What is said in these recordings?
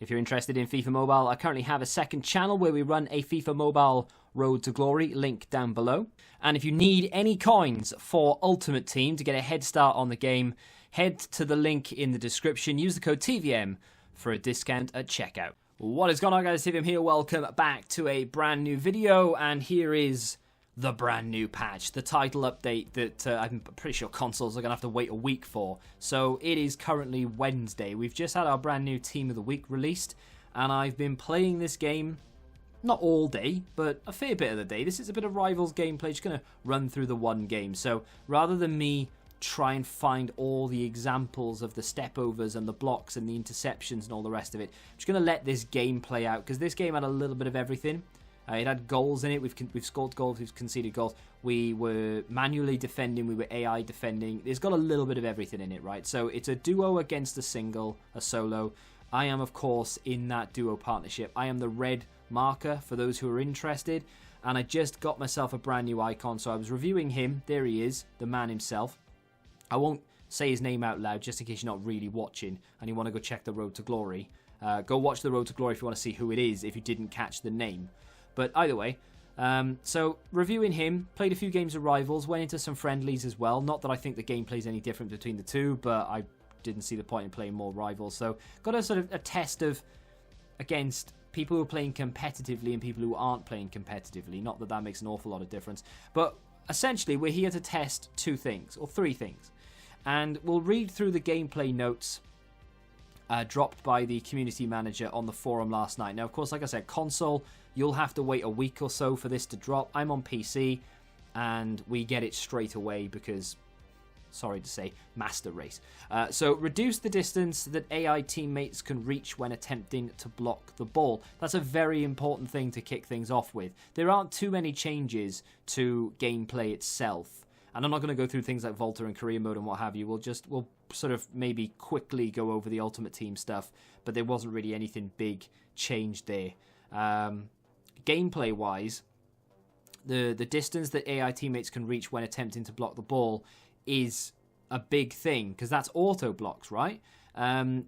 If you're interested in FIFA Mobile, I currently have a second channel where we run a FIFA Mobile Road to Glory, link down below. And if you need any coins for Ultimate Team to get a head start on the game, head to the link in the description. Use the code TVM for a discount at checkout. What is going on, guys? TVM here. Welcome back to a brand new video, and here is the brand new patch, the title update that I'm pretty sure consoles are going to have to wait a week for. So it is currently Wednesday. We've just had our brand new Team of the Week released, and I've been playing this game, not all day, but a fair bit of the day. This is a bit of Rivals gameplay, just going to run through the one game. So rather than me try and find all the examples of the stepovers and the blocks and the interceptions and all the rest of it, I'm just going to let this game play out, because this game had a little bit of everything. It had goals in it. We've scored goals. We've conceded goals. We were manually defending. We were AI defending. It's got a little bit of everything in it, right? So it's a duo against a solo. I am, of course, in that duo partnership. I am the red marker for those who are interested. And I just got myself a brand new icon. So I was reviewing him. There he is, the man himself. I won't say his name out loud just in case you're not really watching and you want to go check the Road to Glory. Go watch the Road to Glory if you want to see who it is if you didn't catch the name. But either way, so reviewing him, played a few games of Rivals, went into some friendlies as well. Not that I think the gameplay is any different between the two, but I didn't see the point in playing more Rivals. So got a sort of a test of against people who are playing competitively and people who aren't playing competitively. Not that that makes an awful lot of difference. But essentially, we're here to test two things, or three things. And we'll read through the gameplay notes dropped by the community manager on the forum last night. Now, of course, like I said, console, you'll have to wait a week or so for this to drop. I'm on PC, and we get it straight away because, sorry to say, master race. So reduce the distance that AI teammates can reach when attempting to block the ball. That's a very important thing to kick things off with. There aren't too many changes to gameplay itself. And I'm not going to go through things like Volta and career mode and what have you. We'll sort of maybe quickly go over the Ultimate Team stuff, but there wasn't really anything big changed there. Gameplay-wise, the distance that AI teammates can reach when attempting to block the ball is a big thing, because that's auto blocks, right?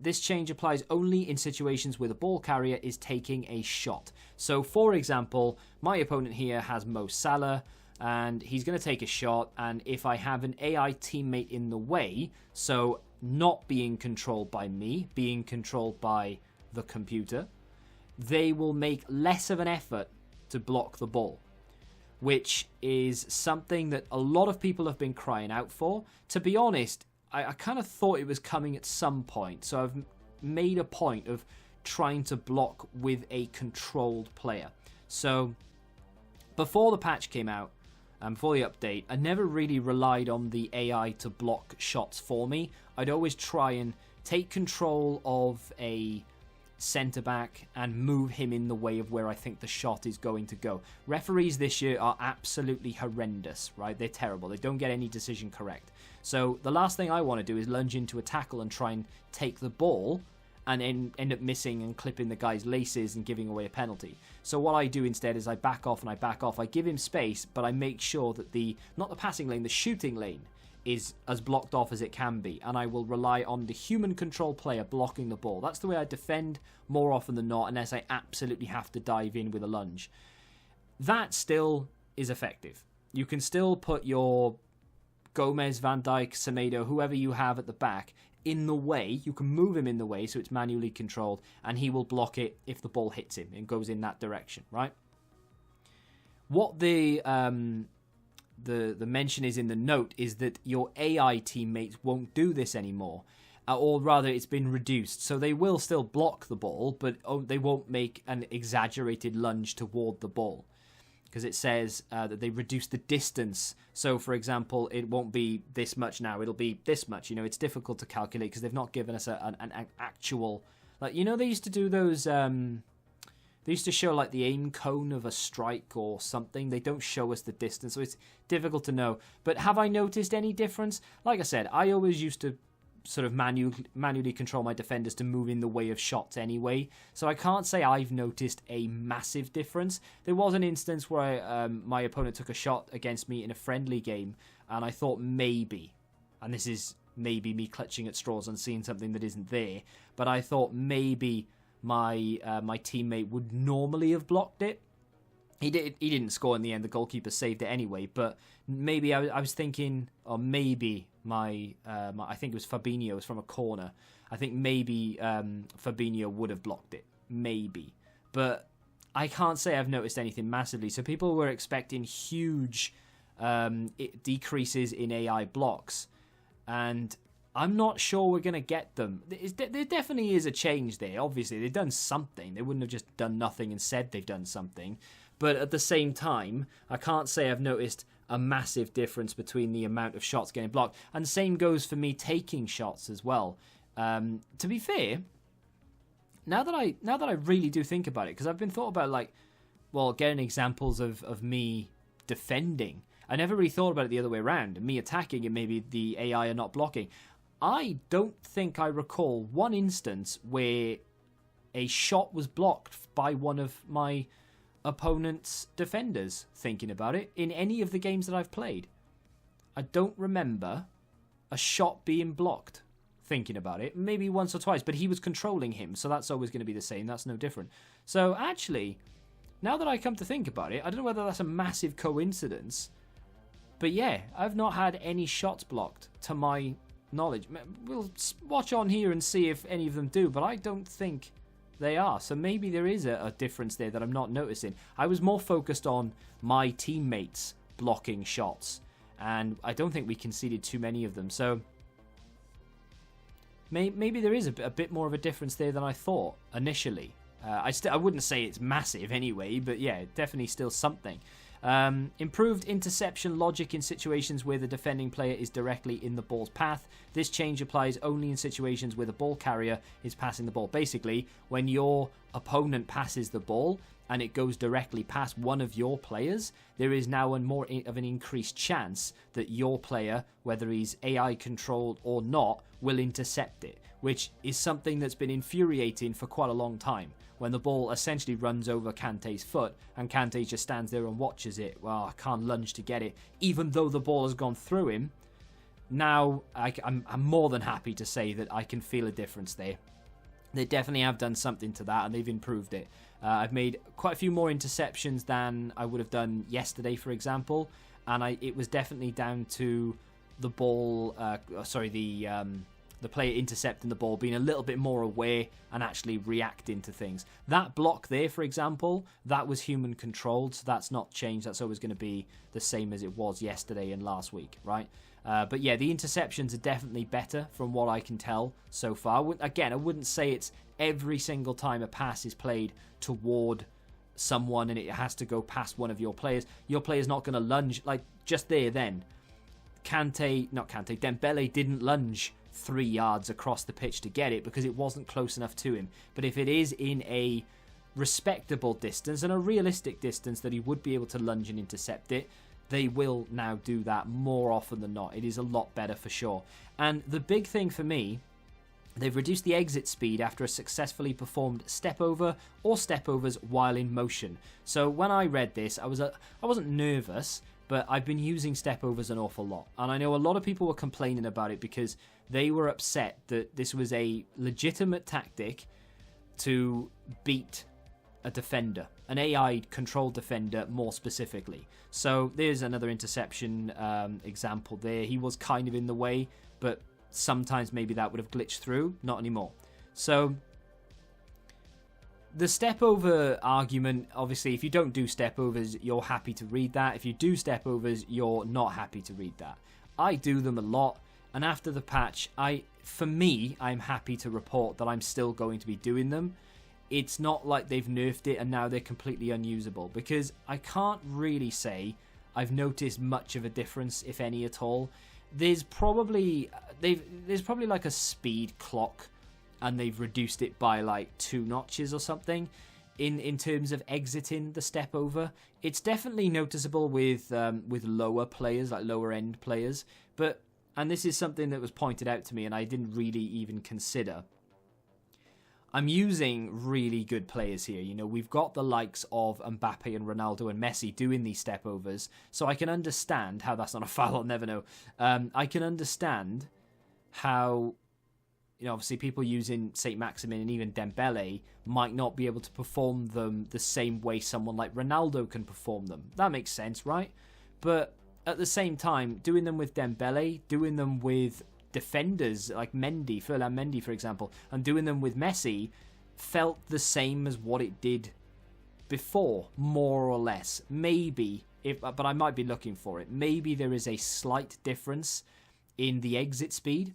This change applies only in situations where the ball carrier is taking a shot. So, for example, my opponent here has Mo Salah, and he's going to take a shot, and if I have an AI teammate in the way, so not being controlled by me, being controlled by the computer, they will make less of an effort to block the ball, which is something that a lot of people have been crying out for. To be honest, I kind of thought it was coming at some point, so I've made a point of trying to block with a controlled player. So before the patch came out, and before the update, I never really relied on the AI to block shots for me. I'd always try and take control of a centre-back and move him in the way of where I think the shot is going to go. Referees this year are absolutely horrendous, right? They're terrible. They don't get any decision correct. So the last thing I want to do is lunge into a tackle and try and take the ball and end up missing and clipping the guy's laces and giving away a penalty. So what I do instead is I back off. I give him space, but I make sure that not the passing lane, the shooting lane is as blocked off as it can be, and I will rely on the human control player blocking the ball. That's the way I defend more often than not, unless I absolutely have to dive in with a lunge. That still is effective. You can still put your Gomez, Van Dijk, Semedo, whoever you have at the back, in the way. You can move him in the way so it's manually controlled, and he will block it if the ball hits him and goes in that direction, right? What the mention is in the note is that your AI teammates won't do this anymore, or rather it's been reduced. So they will still block the ball, but they won't make an exaggerated lunge toward the ball, because it says that they reduce the distance. So, for example, it won't be this much now. It'll be this much. You know, it's difficult to calculate because they've not given us an actual... Like, you know, they used to do those... They used to show, like, the aim cone of a strike or something. They don't show us the distance, so it's difficult to know. But have I noticed any difference? Like I said, I always used to sort of manually control my defenders to move in the way of shots anyway. So I can't say I've noticed a massive difference. There was an instance where my opponent took a shot against me in a friendly game, and I thought maybe, and this is maybe me clutching at straws and seeing something that isn't there, but I thought maybe my teammate would normally have blocked it. He didn't score in the end. The goalkeeper saved it anyway. But maybe I was thinking, or maybe my I think it was Fabinho. It was from a corner. I think maybe Fabinho would have blocked it. Maybe. But I can't say I've noticed anything massively. So people were expecting huge decreases in AI blocks. And I'm not sure we're going to get them. There definitely is a change there. Obviously, they've done something. They wouldn't have just done nothing and said they've done something. But at the same time, I can't say I've noticed a massive difference between the amount of shots getting blocked. And same goes for me taking shots as well. To be fair, now that I really do think about it, because I've been thought about, like, well, getting examples of me defending. I never really thought about it the other way around. Me attacking and maybe the AI are not blocking. I don't think I recall one instance where a shot was blocked by one of my opponent's defenders, thinking about it, in any of the games that I've played. I don't remember a shot being blocked, thinking about it. Maybe once or twice, but he was controlling him, so that's always going to be the same. That's no different. So actually, now that I come to think about it, I don't know whether that's a massive coincidence, but yeah, I've not had any shots blocked to my knowledge. We'll watch on here and see if any of them do, but I don't think they are. So maybe there is a difference there that I'm not noticing. I was more focused on my teammates blocking shots, and I don't think we conceded too many of them. So maybe there is a bit more of a difference there than I thought initially. I wouldn't say it's massive anyway, but yeah, definitely still something. Improved interception logic in situations where the defending player is directly in the ball's path. This change applies only in situations where the ball carrier is passing the ball. Basically, when your opponent passes the ball and it goes directly past one of your players, there is now more of an increased chance that your player, whether he's AI controlled or not, will intercept it, which is something that's been infuriating for quite a long time. When the ball essentially runs over Kante's foot and Kante just stands there and watches it. Well, I can't lunge to get it, even though the ball has gone through him. Now, I'm more than happy to say that I can feel a difference there. They definitely have done something to that, and they've improved it. I've made quite a few more interceptions than I would have done yesterday, for example, and it was definitely down to the ball. The player intercepting the ball, being a little bit more aware and actually reacting to things. That block there, for example, that was human controlled, so that's not changed. That's always going to be the same as it was yesterday and last week, right? But yeah, the interceptions are definitely better from what I can tell so far. Again, I wouldn't say it's every single time a pass is played toward someone and it has to go past one of your players. Your player's not going to lunge, like just there then. Dembele didn't lunge 3 yards across the pitch to get it because it wasn't close enough to him. But if it is in a respectable distance and a realistic distance that he would be able to lunge and intercept it, they will now do that more often than not. It is a lot better for sure. And the big thing for me, they've reduced the exit speed after a successfully performed step over or step overs while in motion. So when I read this, I wasn't nervous, but I've been using step overs an awful lot. And I know a lot of people were complaining about it because they were upset that this was a legitimate tactic to beat a defender, an AI-controlled defender more specifically. So there's another interception example there. He was kind of in the way, but sometimes maybe that would have glitched through. Not anymore. So the step over argument, obviously, if you don't do step overs, you're happy to read that. If you do step overs, you're not happy to read that. I do them a lot, and after the patch, I'm happy to report that I'm still going to be doing them. It's not like they've nerfed it and now they're completely unusable, because I can't really say I've noticed much of a difference, if any at all. There's probably like a speed clock, and they've reduced it by like 2 notches or something in terms of exiting the step over. It's definitely noticeable with lower players, like lower end players. And this is something that was pointed out to me and I didn't really even consider. I'm using really good players here. You know, we've got the likes of Mbappe and Ronaldo and Messi doing these step overs, so I can understand how that's not a foul. I'll never know. I can understand how you know, obviously people using St. Maximin and even Dembele might not be able to perform them the same way someone like Ronaldo can perform them. That makes sense, right? But at the same time, doing them with Dembele, doing them with defenders like Mendy, Ferland Mendy, for example, and doing them with Messi felt the same as what it did before, more or less. Maybe, but I might be looking for it. Maybe there is a slight difference in the exit speed.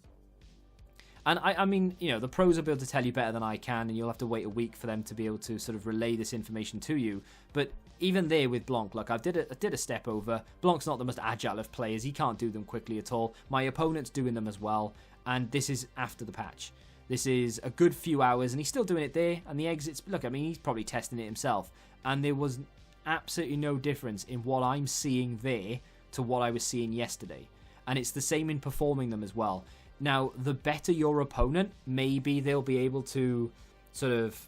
And I mean, you know, the pros will be able to tell you better than I can, and you'll have to wait a week for them to be able to sort of relay this information to you. But even there with Blanc, like I did a step over. Blanc's not the most agile of players. He can't do them quickly at all. My opponent's doing them as well. And this is after the patch. This is a good few hours, and he's still doing it there. And the exits, look, I mean, he's probably testing it himself. And there was absolutely no difference in what I'm seeing there to what I was seeing yesterday. And it's the same in performing them as well. Now, the better your opponent, maybe they'll be able to sort of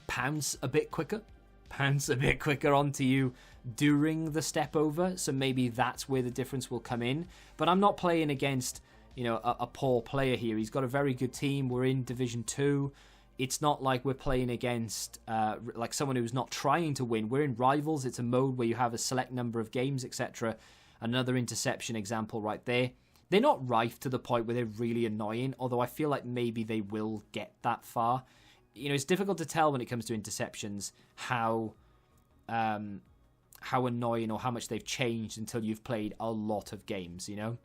pounce a bit quicker onto you during the step over. So maybe that's where the difference will come in. But I'm not playing against, you know, a poor player here. He's got a very good team. We're in Division 2. It's not like we're playing against like someone who's not trying to win. We're in Rivals. It's a mode where you have a select number of games, etc. Another interception example right there. They're not rife to the point where they're really annoying, although I feel like maybe they will get that far. You know, it's difficult to tell when it comes to interceptions how annoying or how much they've changed until you've played a lot of games, you know?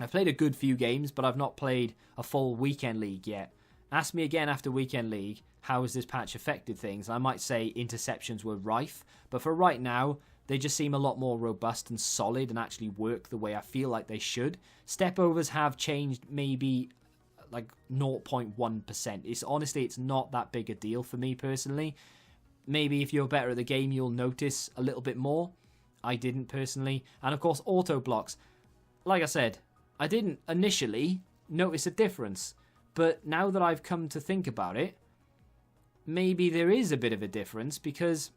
I've played a good few games, but I've not played a full weekend league yet. Ask me again after weekend league, how has this patch affected things? I might say interceptions were rife, but for right now, they just seem a lot more robust and solid and actually work the way I feel like they should. Step overs have changed maybe like 0.1%. It's not that big a deal for me personally. Maybe if you're better at the game, you'll notice a little bit more. I didn't personally. And of course, auto blocks. Like I said, I didn't initially notice a difference. But now that I've come to think about it, maybe there is a bit of a difference because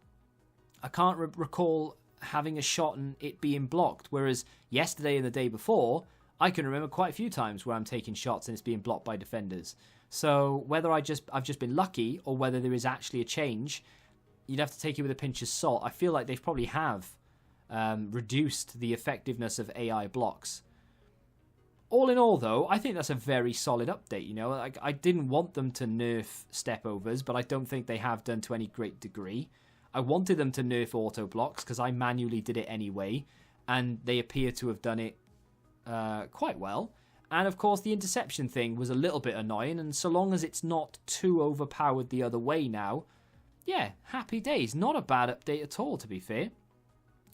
I can't recall having a shot and it being blocked. Whereas yesterday and the day before, I can remember quite a few times where I'm taking shots and it's being blocked by defenders. So whether I've just been lucky or whether there is actually a change, you'd have to take it with a pinch of salt. I feel like they probably have reduced the effectiveness of AI blocks. All in all, though, I think that's a very solid update. You know, like, I didn't want them to nerf step overs, but I don't think they have done to any great degree. I wanted them to nerf auto blocks because I manually did it anyway, and they appear to have done it quite well. And of course, the interception thing was a little bit annoying, and so long as it's not too overpowered the other way now, yeah, happy days. Not a bad update at all, to be fair.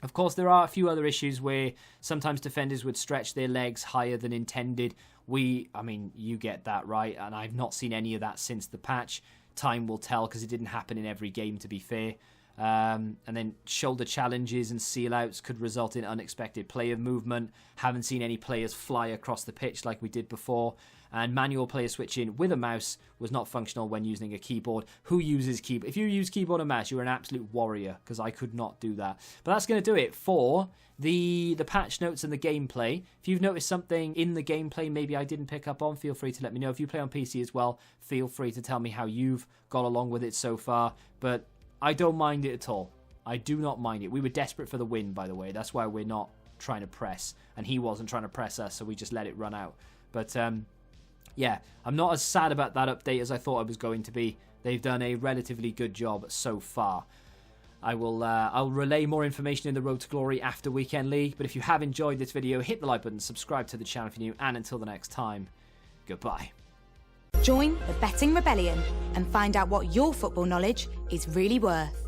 Of course, there are a few other issues where sometimes defenders would stretch their legs higher than intended. I mean, you get that, right? And I've not seen any of that since the patch. Time will tell because it didn't happen in every game, to be fair. And then shoulder challenges and seal-outs could result in unexpected player movement. Haven't seen any players fly across the pitch like we did before. And manual player switching with a mouse was not functional when using a keyboard. Who uses keyboard? If you use keyboard and mouse, you're an absolute warrior, because I could not do that. But that's going to do it for the patch notes and the gameplay. If you've noticed something in the gameplay maybe I didn't pick up on, feel free to let me know. If you play on PC as well, feel free to tell me how you've got along with it so far. But I don't mind it at all. I do not mind it. We were desperate for the win, by the way. That's why we're not trying to press. And he wasn't trying to press us, so we just let it run out. But yeah, I'm not as sad about that update as I thought I was going to be. They've done a relatively good job so far. I'll relay more information in the Road to Glory after Weekend League. But if you have enjoyed this video, hit the like button, subscribe to the channel if you're new, and until the next time, goodbye. Join the Betting Rebellion and find out what your football knowledge is really worth.